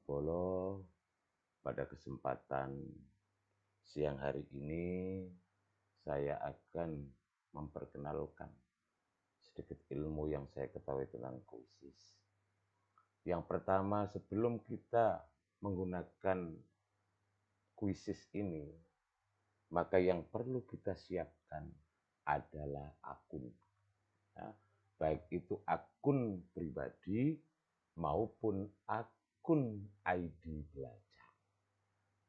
Bolo, pada kesempatan siang hari ini saya akan memperkenalkan sedikit ilmu yang saya ketahui tentang kuisis. Yang pertama, sebelum kita menggunakan kuisis ini, maka yang perlu kita siapkan adalah akun. Ya, baik itu akun pribadi maupun akun ID belajar.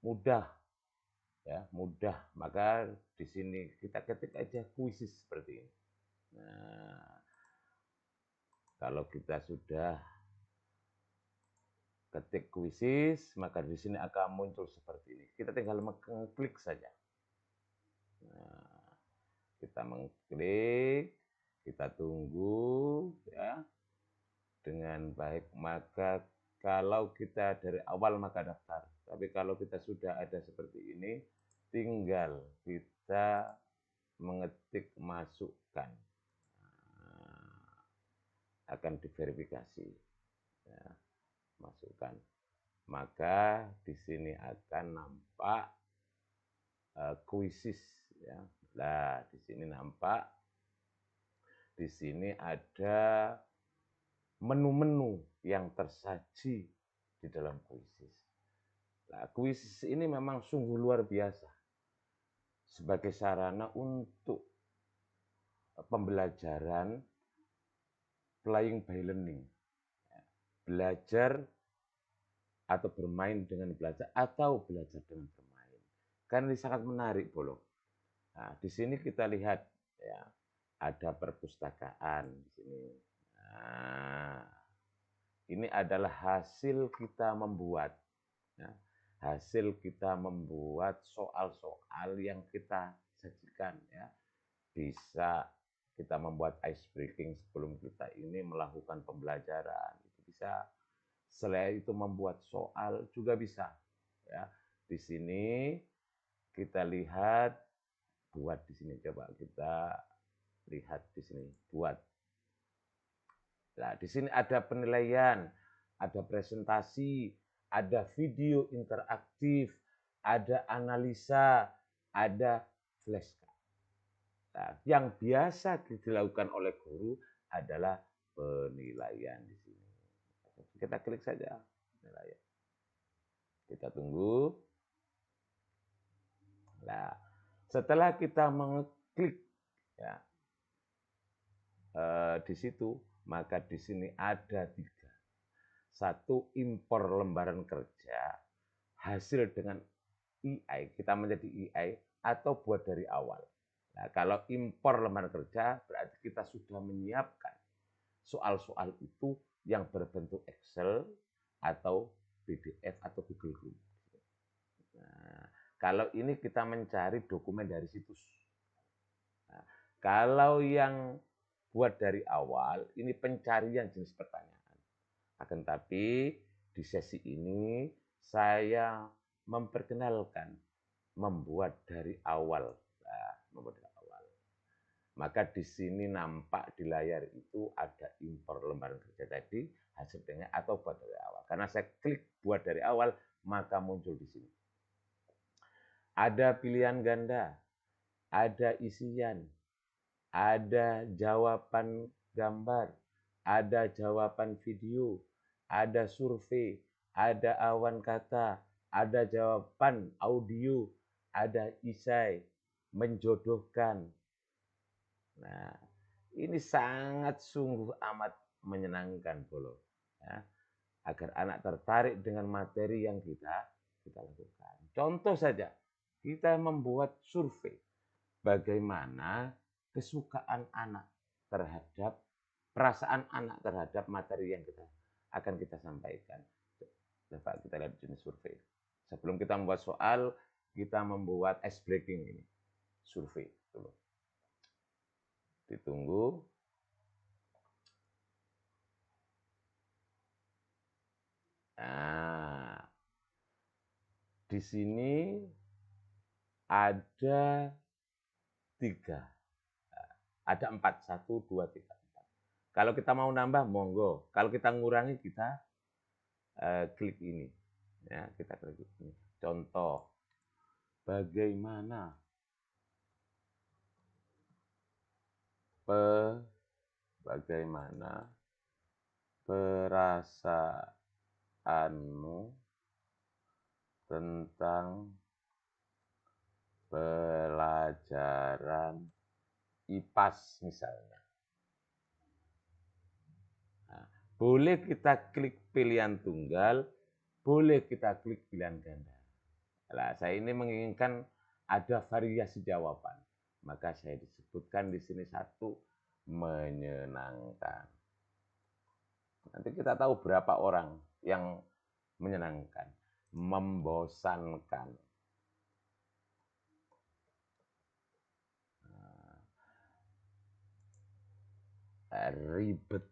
Mudah, ya, mudah. Maka di sini kita ketik aja kuisis seperti ini. Nah, kalau kita sudah ketik kuisis, maka di sini akan muncul seperti ini. Kita tinggal mengklik saja. Nah, kita mengklik, kita tunggu, ya, dengan baik. Maka kalau kita dari awal maka daftar. Tapi kalau kita sudah ada seperti ini, tinggal kita mengetik masukkan. Nah, akan diverifikasi. Ya, masukkan. Maka di sini akan nampak kuisis. Ya. Nah, di sini nampak. Di sini ada menu-menu yang tersaji di dalam kuisis. Nah, kuisis ini memang sungguh luar biasa sebagai sarana untuk pembelajaran flying by learning. Belajar atau bermain dengan belajar atau belajar dengan bermain. Karena ini sangat menarik, Bolo. Nah, di sini kita lihat, ya, ada perpustakaan di sini. Nah, ini adalah hasil kita membuat, ya, hasil kita membuat soal-soal yang kita sajikan, ya. Bisa kita membuat ice breaking sebelum kita ini melakukan pembelajaran, itu bisa. Selain itu membuat soal juga bisa, ya. Di sini kita lihat buat di sini, coba kita lihat di sini buat. Nah, di sini ada penilaian, ada presentasi, ada video interaktif, ada analisa, ada flashcard. Nah, yang biasa dilakukan oleh guru adalah penilaian di sini. Kita klik saja penilaian. Kita tunggu. Nah, setelah kita mengklik, ya, di situ, maka di sini ada 3. 1, impor lembaran kerja hasil dengan EI, kita menjadi EI atau buat dari awal. Nah, kalau impor lembaran kerja berarti kita sudah menyiapkan soal-soal itu yang berbentuk Excel atau PDF atau Google Group. Nah, kalau ini kita mencari dokumen dari situs. Nah, kalau yang buat dari awal, ini pencarian jenis pertanyaan. Akan tapi di sesi ini saya memperkenalkan membuat dari awal. Nah, membuat dari awal. Maka di sini nampak di layar itu ada impor lembaran kerja tadi, hasilnya atau buat dari awal. Karena saya klik buat dari awal, maka muncul di sini. Ada pilihan ganda, ada isian, ada jawaban gambar, ada jawaban video, ada survei, ada awan kata, ada jawaban audio, ada isai, menjodohkan. Nah, ini sangat sungguh amat menyenangkan, Bolo. Ya, agar anak tertarik dengan materi yang kita lakukan. Contoh saja, kita membuat survei bagaimana kesukaan anak terhadap, perasaan anak terhadap materi yang akan kita sampaikan. Coba kita lihat jenis survei. Sebelum kita membuat soal, kita membuat ice breaking ini. Survei dulu. Ditunggu. Nah, di sini ada 3. Ada 4. 1, 2, 3, 4. Kalau kita mau nambah, monggo. Kalau kita ngurangi, kita klik ini. Ya, kita klik ini. Contoh, bagaimana bagaimana perasaanmu tentang pelajaran IPAS misalnya. Nah, boleh kita klik pilihan tunggal, boleh kita klik pilihan ganda. Nah, saya ini menginginkan ada variasi jawaban. Maka saya disebutkan di sini satu, menyenangkan. Nanti kita tahu berapa orang yang menyenangkan, membosankan, ribet,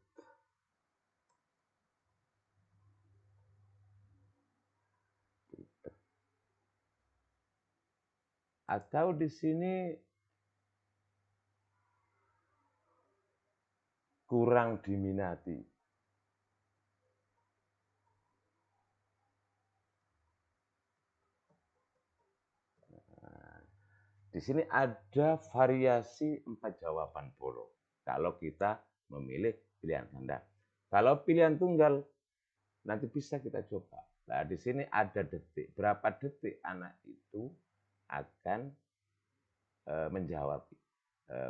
atau di sini kurang diminati. Di sini ada variasi 4 jawaban bolong. Kalau kita memilih pilihan ganda. Kalau pilihan tunggal, nanti bisa kita coba. Nah, di sini ada detik. Berapa detik anak itu akan menjawab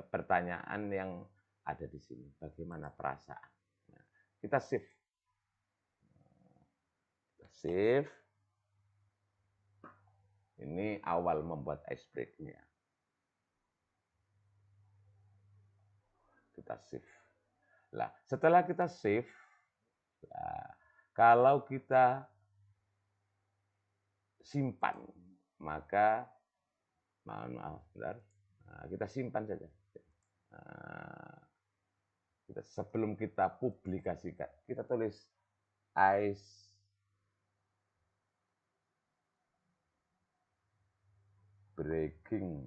pertanyaan yang ada di sini. Bagaimana perasaan? Nah, kita save. Save. Ini awal membuat ice break-nya. Kita save. Nah, setelah kita save, nah, kalau kita simpan, maka maaf, bentar. Nah, kita simpan saja. Nah, sebelum kita publikasikan, kita tulis ice breaking.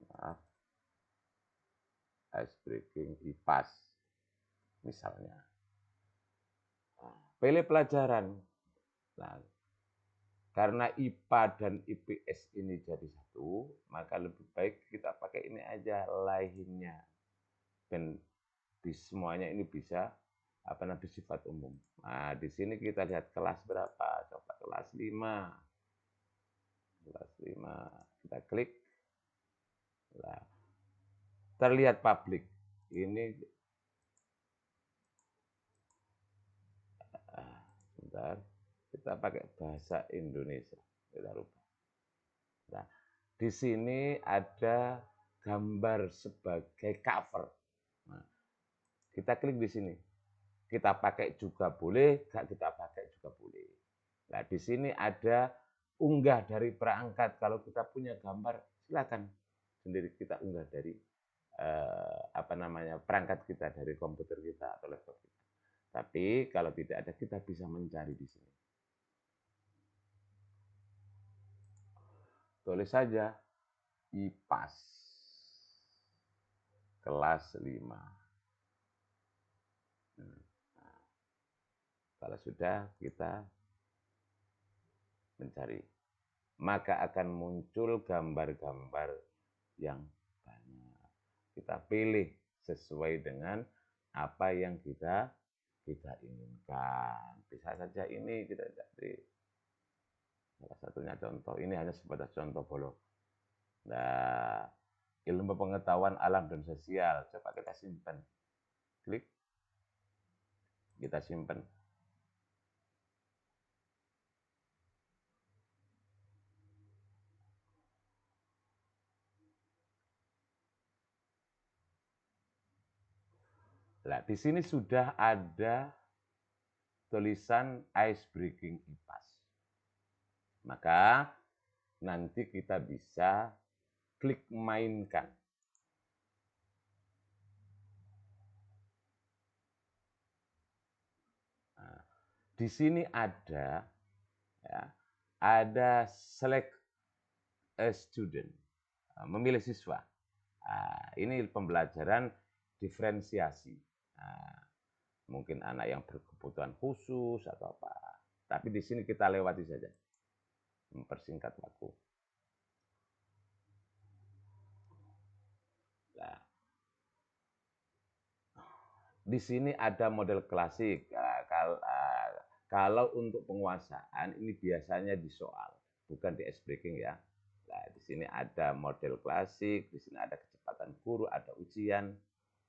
Maaf. Ice breaking IPAS. Misalnya. Pilih pelajaran. Nah, karena IPA dan IPS ini jadi satu, maka lebih baik kita pakai ini aja lainnya. Dan di semuanya ini bisa bersifat umum. Nah, di sini kita lihat kelas berapa. Coba kelas 5. Kelas 5. Kita klik. Nah, terlihat publik. Ini sebentar. Kita pakai bahasa Indonesia. Kita rubah. Nah, di sini ada gambar sebagai cover. Nah, kita klik di sini. Kita pakai juga boleh, nggak kita pakai juga boleh. Nah, di sini ada unggah dari perangkat. Kalau kita punya gambar, silakan sendiri kita unggah dari perangkat kita, dari komputer kita atau laptop kita. Tapi kalau tidak ada, kita bisa mencari di sini. Tulis saja IPAS kelas 5. Nah, kalau sudah kita mencari, maka akan muncul gambar-gambar yang banyak. Kita pilih sesuai dengan apa yang kita inginkan. Bisa saja ini kita cari. Salah satunya contoh, ini hanya sebatas contoh bolong. Nah, ilmu pengetahuan alam dan sosial, coba kita simpan. Klik, kita simpan. Nah, di sini sudah ada tulisan ice breaking IPAS. Maka nanti kita bisa klik mainkan. Nah, di sini ada select a student, memilih siswa. Nah, ini pembelajaran diferensiasi. Nah, mungkin anak yang berkebutuhan khusus atau apa. Tapi di sini kita lewati saja, mempersingkat waktu. Nah, di sini ada model klasik. Kalau untuk penguasaan ini biasanya di soal, bukan di ice breaking ya. Nah, di sini ada model klasik, di sini ada kecepatan guru, ada ujian,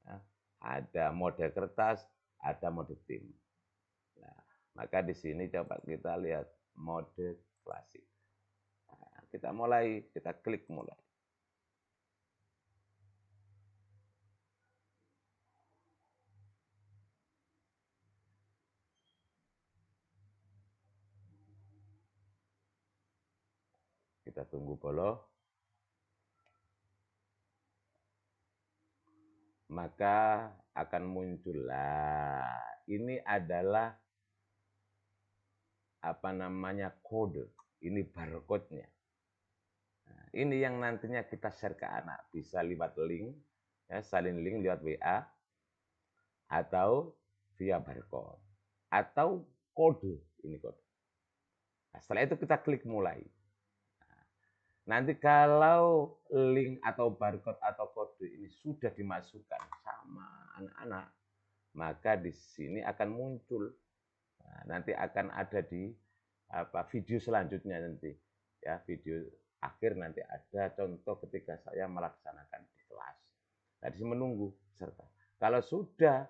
ya, ada model kertas, ada mode tim. Nah, maka di sini coba kita lihat mode klasik. Nah, kita mulai, kita klik mulai. Kita tunggu bolo. Maka akan muncullah. Ini adalah apa namanya kode. Ini barcode-nya. Nah, ini yang nantinya kita share ke anak. Bisa lewat link, ya, salin link lewat WA, atau via barcode. Atau kode. Ini kode. Nah, setelah itu kita klik mulai. Nanti kalau link atau barcode atau kode ini sudah dimasukkan sama anak-anak, maka di sini akan muncul. Nah, nanti akan ada di video selanjutnya nanti. Ya, video akhir nanti ada contoh ketika saya melaksanakan di kelas. Nah, di sini menunggu serta. Kalau sudah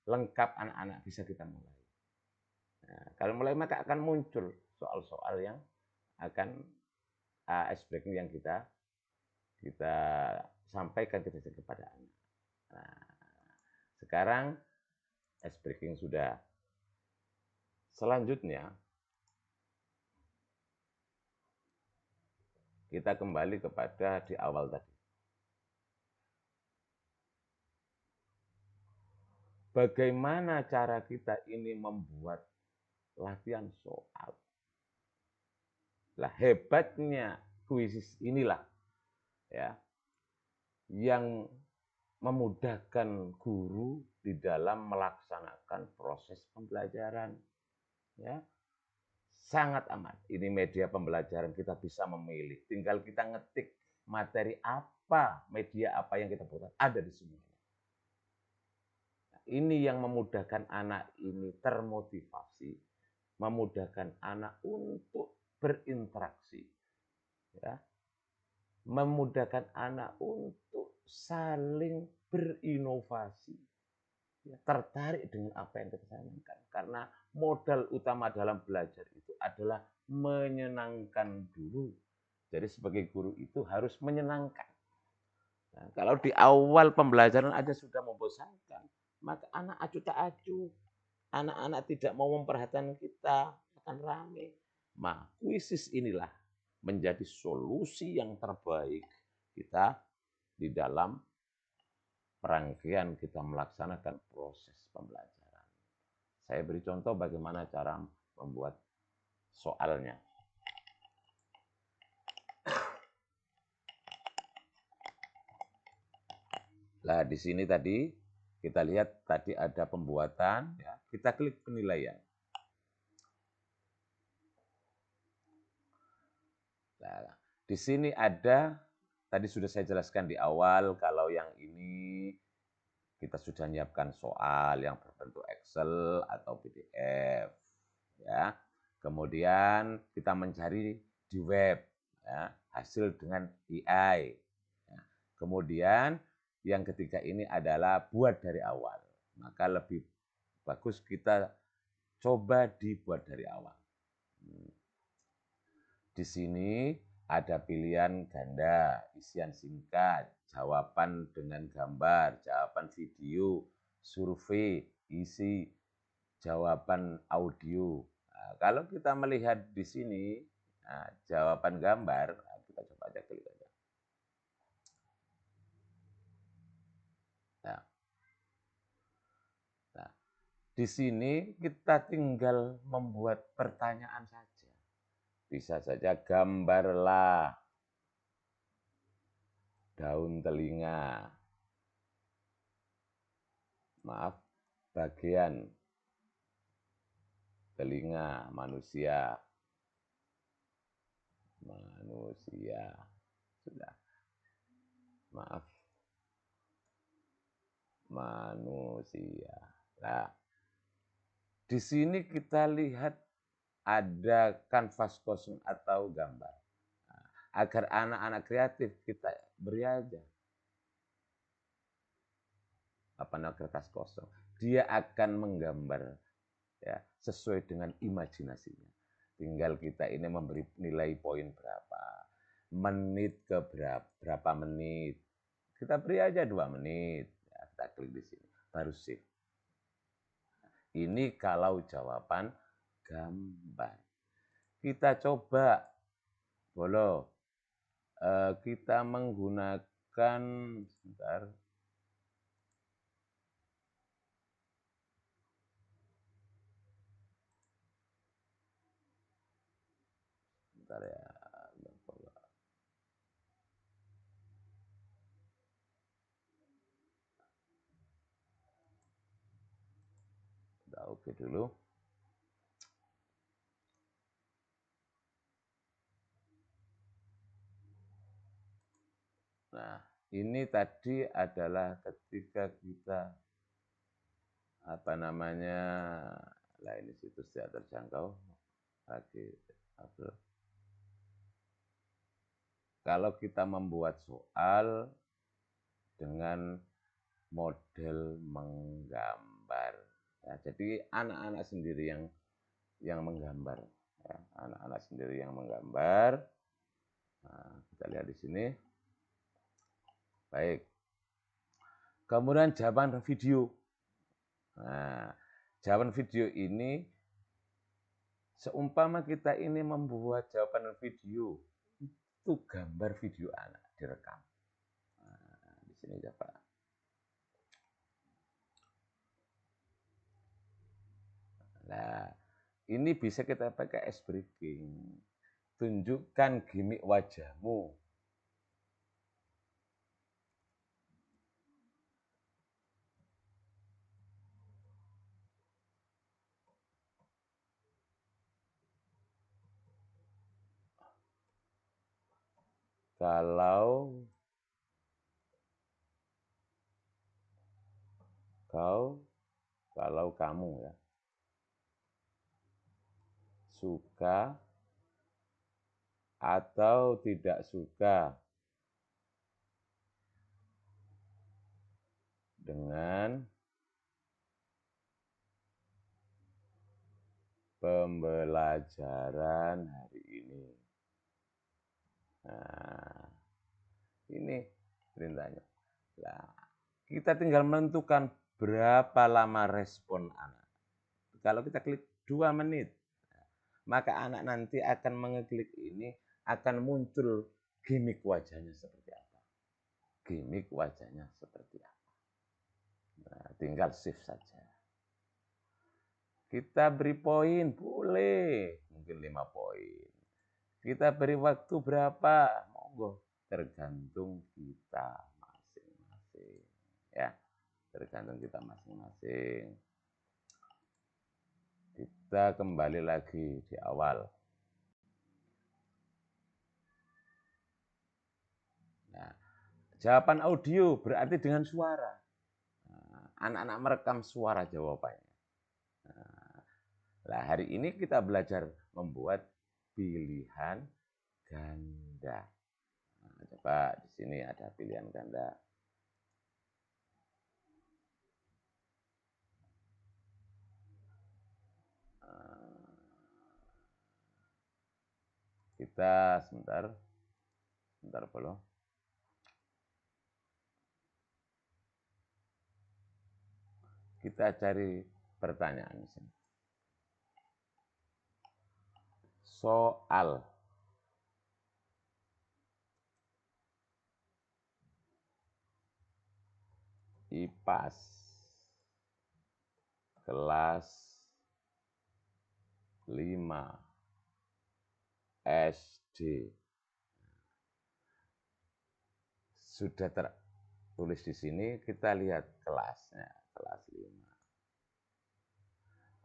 lengkap anak-anak bisa kita mulai. Nah, kalau mulai maka akan muncul soal-soal yang akan ice breaking yang kita sampaikan kepada anak. Nah, sekarang ice breaking sudah. Selanjutnya kita kembali kepada di awal tadi. Bagaimana cara kita ini membuat latihan soal? Lah hebatnya kuisis inilah ya yang memudahkan guru di dalam melaksanakan proses pembelajaran. Ya, sangat aman. Ini media pembelajaran kita bisa memilih. Tinggal kita ngetik materi apa, media apa yang kita butuhkan, ada di semuanya. Ini yang memudahkan anak ini termotivasi, memudahkan anak untuk berinteraksi, ya, memudahkan anak untuk saling berinovasi, ya, tertarik dengan apa yang kita sampaikan. Karena modal utama dalam belajar itu adalah menyenangkan dulu. Jadi sebagai guru itu harus menyenangkan. Nah, kalau di awal pembelajaran aja sudah membosankan, maka anak acuh tak acuh. Anak-anak tidak mau memperhatikan kita, akan rame. Nah, kuisis inilah menjadi solusi yang terbaik kita di dalam perangkaian kita melaksanakan proses pembelajaran. Saya beri contoh bagaimana cara membuat soalnya. Nah, di sini tadi kita lihat tadi ada pembuatan, ya. Kita klik penilaian. Nah, di sini ada, tadi sudah saya jelaskan di awal, kalau yang ini kita sudah menyiapkan soal yang berbentuk Excel atau PDF. Ya. Kemudian kita mencari di web, ya, hasil dengan AI. Ya. Kemudian yang ketiga ini adalah buat dari awal. Maka lebih bagus kita coba dibuat dari awal. Di sini ada pilihan ganda, isian singkat, jawaban dengan gambar, jawaban video, survei, isi, jawaban audio. Nah, kalau kita melihat di sini, nah, jawaban gambar, nah, kita coba aja klik aja. Nah, nah, di sini kita tinggal membuat pertanyaan saja. Bisa saja gambarlah daun telinga. Maaf, bagian telinga manusia. Sudah. Maaf. Manusia. Nah, di sini kita lihat ada kanvas kosong atau gambar. Nah, agar anak-anak kreatif kita beri aja kertas kosong. Dia akan menggambar ya sesuai dengan imajinasinya. Tinggal kita ini memberi nilai poin berapa, menit ke berapa menit. Kita beri aja 2 menit. Ya, kita klik di sini, baru save. Ini kalau jawaban gambar. Kita coba, Bolo, kita menggunakan, sebentar. Sebentar ya. Kita oke dulu. Nah, ini tadi adalah ketika kita lah ini situs tidak terjangkau lagi. Kalau kita membuat soal dengan model menggambar, ya, jadi anak-anak sendiri yang menggambar, ya, anak-anak sendiri yang menggambar. Nah, kita lihat di sini. Baik. Kemudian jawaban video. Nah, jawaban video ini seumpama kita ini membuat jawaban video, itu gambar video anak direkam. Nah, di sini coba. Nah, ini bisa kita pakai ice breaking. Tunjukkan gimmick wajahmu. Kalau kamu ya suka atau tidak suka dengan pembelajaran hari ini. Nah, ini perintahnya. Nah, kita tinggal menentukan berapa lama respon anak. Kalau kita klik 2 menit, maka anak nanti akan mengeklik ini, akan muncul gimmick wajahnya seperti apa. Gimmick wajahnya seperti apa. Nah, tinggal save saja. Kita beri poin, boleh. Mungkin 5 poin. Kita beri waktu berapa? Monggo, tergantung kita masing-masing. Ya, tergantung kita masing-masing. Kita kembali lagi di awal. Nah, jawaban audio berarti dengan suara. Anak-anak merekam suara jawabannya. Nah, hari ini kita belajar membuat pilihan ganda. Nah, coba di sini ada pilihan ganda. Kita sebentar belum. Kita cari pertanyaan di sini. Soal IPAS kelas 5 SD. Sudah tertulis di sini, kita lihat kelasnya, kelas 5.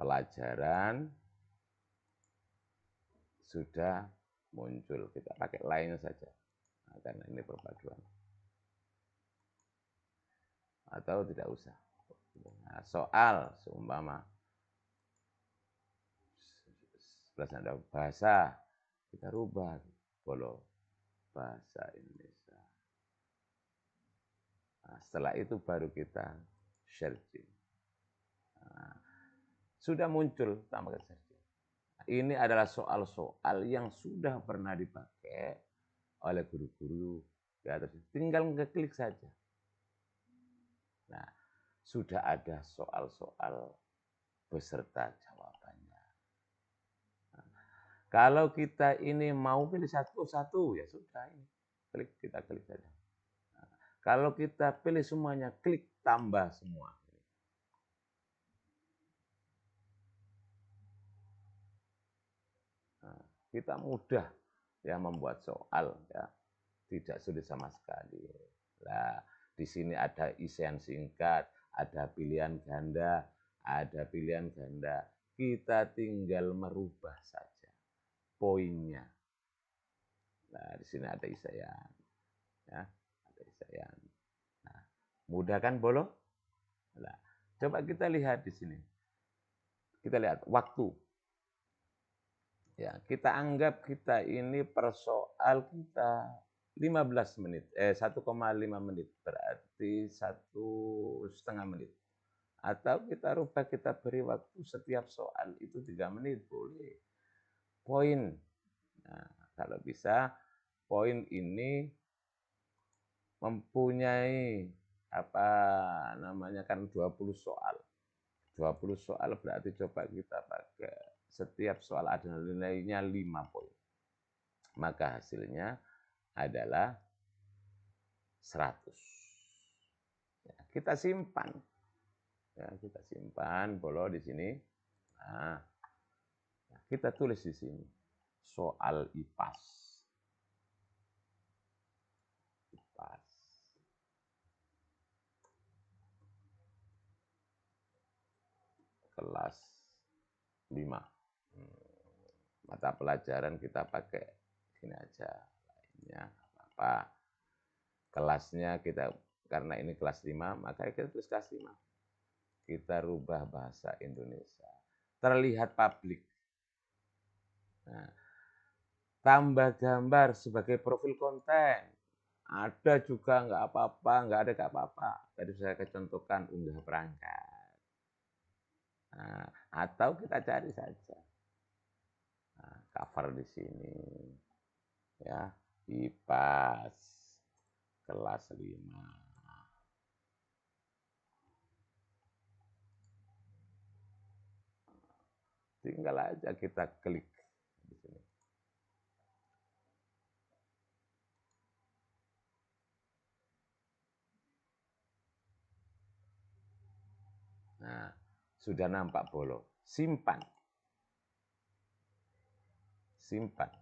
Pelajaran sudah muncul. Kita pakai line saja, nah, karena ini perpaduan. Atau tidak usah. Nah, soal seumpama ada bahasa, kita rubah bolo bahasa Indonesia. Nah, setelah itu baru kita searching. Nah, sudah muncul tambahkan searching. Ini adalah soal-soal yang sudah pernah dipakai oleh guru-guru. Ya, tinggal ngeklik saja. Nah, sudah ada soal-soal beserta jawabannya. Nah, kalau kita ini mau pilih satu-satu, ya sudah ini. Kita klik saja. Nah, kalau kita pilih semuanya, klik tambah semua. Nah, kita mudah ya membuat soal, ya tidak sulit sama sekali. Nah, di sini ada isian singkat, ada pilihan ganda, ada pilihan ganda. Kita tinggal merubah saja poinnya. Nah, di sini ada isian, ya, ada isian. Nah, mudah kan, Bolo? Nah, coba kita lihat di sini. Kita lihat waktu. Ya, kita anggap kita ini per soal kita 15 menit, 1,5 menit, berarti 1,5 menit. Atau kita rubah, kita beri waktu setiap soal itu 3 menit, boleh. Poin. Nah, kalau bisa, poin ini mempunyai apa namanya kan 20 soal. 20 soal berarti coba kita pakai setiap soal ada nilainya 5 poin. Maka hasilnya adalah 100. Ya, kita simpan. Ya, kita simpan Bolo di sini. Nah, kita tulis di sini soal IPAS. IPAS. Kelas 5. Mata pelajaran kita pakai sini aja. Lainnya apa? Kelasnya kita, karena ini kelas 5, maka kita tulis kelas 5. Kita rubah bahasa Indonesia. Terlihat publik. Nah, tambah gambar sebagai profil konten. Ada juga nggak apa-apa, nggak ada nggak apa-apa. Tadi saya kecontohkan unggah perangkat. Nah, atau kita cari saja. Nah, cover di sini. Ya, IPAS kelas 5. Tinggal aja kita klik di sini. Nah, sudah nampak Bolo. Simpan. Simpan.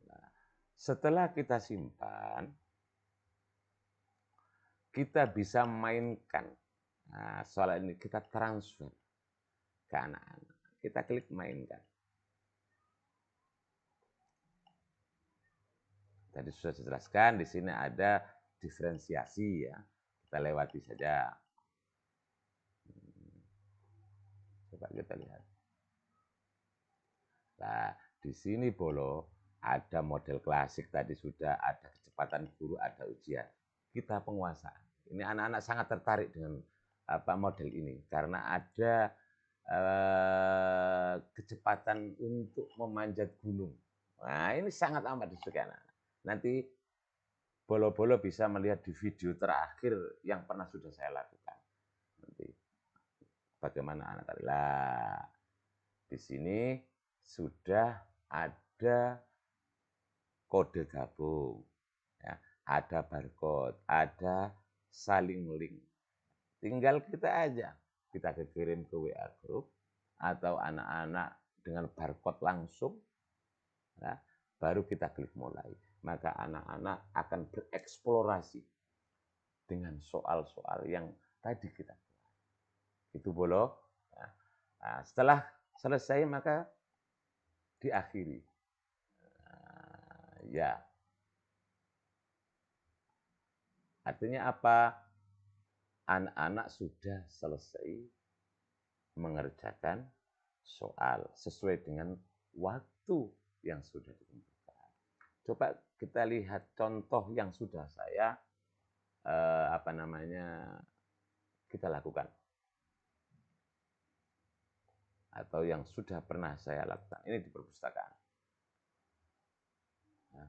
Nah, setelah kita simpan, kita bisa mainkan. Nah, soal ini kita transfer ke anak-anak. Kita klik mainkan. Tadi sudah saya jelaskan, di sini ada diferensiasi ya. Kita lewati saja. Coba kita lihat. Nah, di sini Bolo ada model klasik tadi sudah, ada kecepatan guru, ada ujian. Kita penguasaan. Ini anak-anak sangat tertarik dengan apa model ini karena ada kecepatan untuk memanjat gunung. Nah, ini sangat amat disukai anak-anak. Nanti Bolo-Bolo bisa melihat di video terakhir yang pernah sudah saya lakukan. Nanti bagaimana anak tadi. Lah, di sini sudah ada kode gabung, ya, ada barcode, ada saling link. Tinggal kita aja, kita kirim ke WA group atau anak-anak dengan barcode langsung, ya, baru kita klik mulai. Maka anak-anak akan bereksplorasi dengan soal-soal yang tadi kita buat. Itu boleh. Nah, setelah selesai maka diakhiri. Ya. Artinya apa? Anak-anak sudah selesai mengerjakan soal sesuai dengan waktu yang sudah ditentukan. Coba kita lihat contoh yang sudah saya kita lakukan atau yang sudah pernah saya lakukan. Ini di perpustakaan. Nah,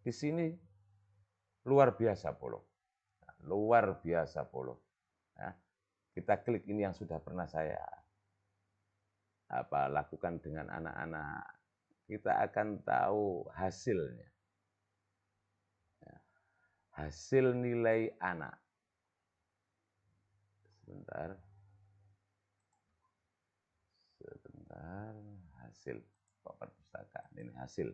di sini luar biasa polo. Luar biasa polo. Ya, kita klik ini yang sudah pernah saya lakukan dengan anak-anak. Kita akan tahu hasilnya. Ya, hasil nilai anak. Sebentar, hasil perpustakaan. Ini hasil.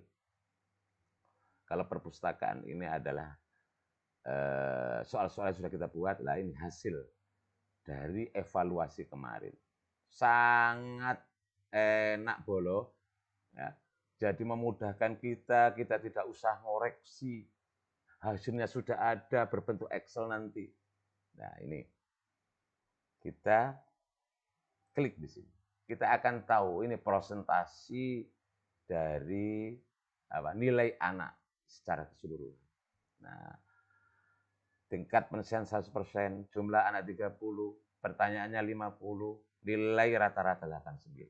Kalau perpustakaan ini adalah soal-soal yang sudah kita buat, lah ini hasil dari evaluasi kemarin. Sangat enak bolo, ya. Jadi memudahkan kita tidak usah ngoreksi. Hasilnya sudah ada berbentuk Excel nanti. Nah ini, kita klik di sini. Kita akan tahu ini presentasi dari nilai anak secara keseluruhan. Nah, tingkat penyelesaian 100%, jumlah anak 30, pertanyaannya 50, nilai rata-rata 89.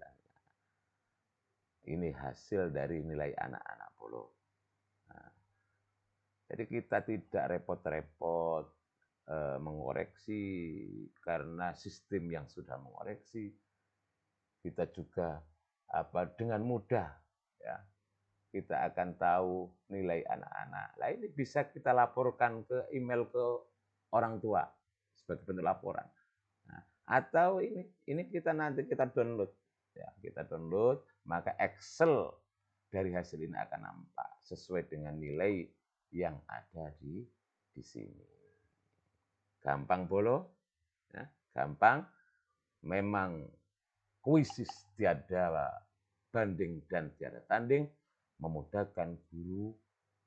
Ini hasil dari nilai anak-anak polo. Nah, jadi kita tidak repot-repot mengoreksi karena sistem yang sudah mengoreksi. Kita juga dengan mudah ya kita akan tahu nilai anak-anak. Nah ini bisa kita laporkan ke email ke orang tua sebagai bentuk laporan. Nah, atau ini kita nanti kita download ya, kita download maka Excel dari hasil ini akan nampak sesuai dengan nilai yang ada di sini. Gampang bolo, ya, gampang. Memang kuisis tiada banding dan tiada tanding, memudahkan guru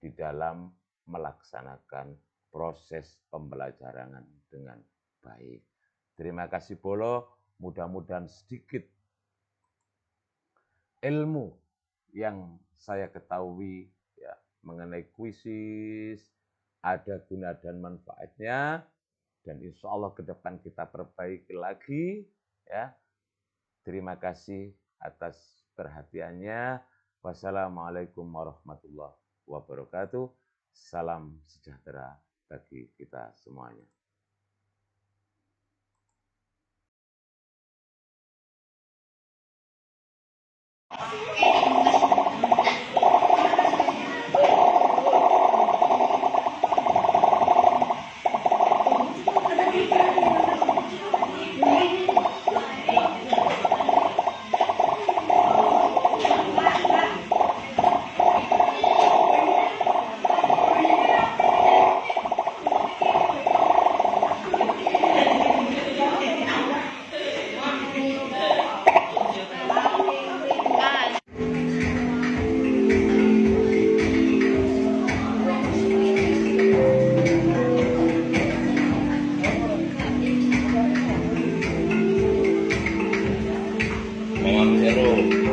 di dalam melaksanakan proses pembelajaran dengan baik. Terima kasih bolo, mudah-mudahan sedikit ilmu yang saya ketahui ya mengenai kuisis ada guna dan manfaatnya, dan insya Allah ke depan kita perbaiki lagi ya. Terima kasih atas perhatiannya. Wassalamualaikum warahmatullahi wabarakatuh. Salam sejahtera bagi kita semuanya. Mohon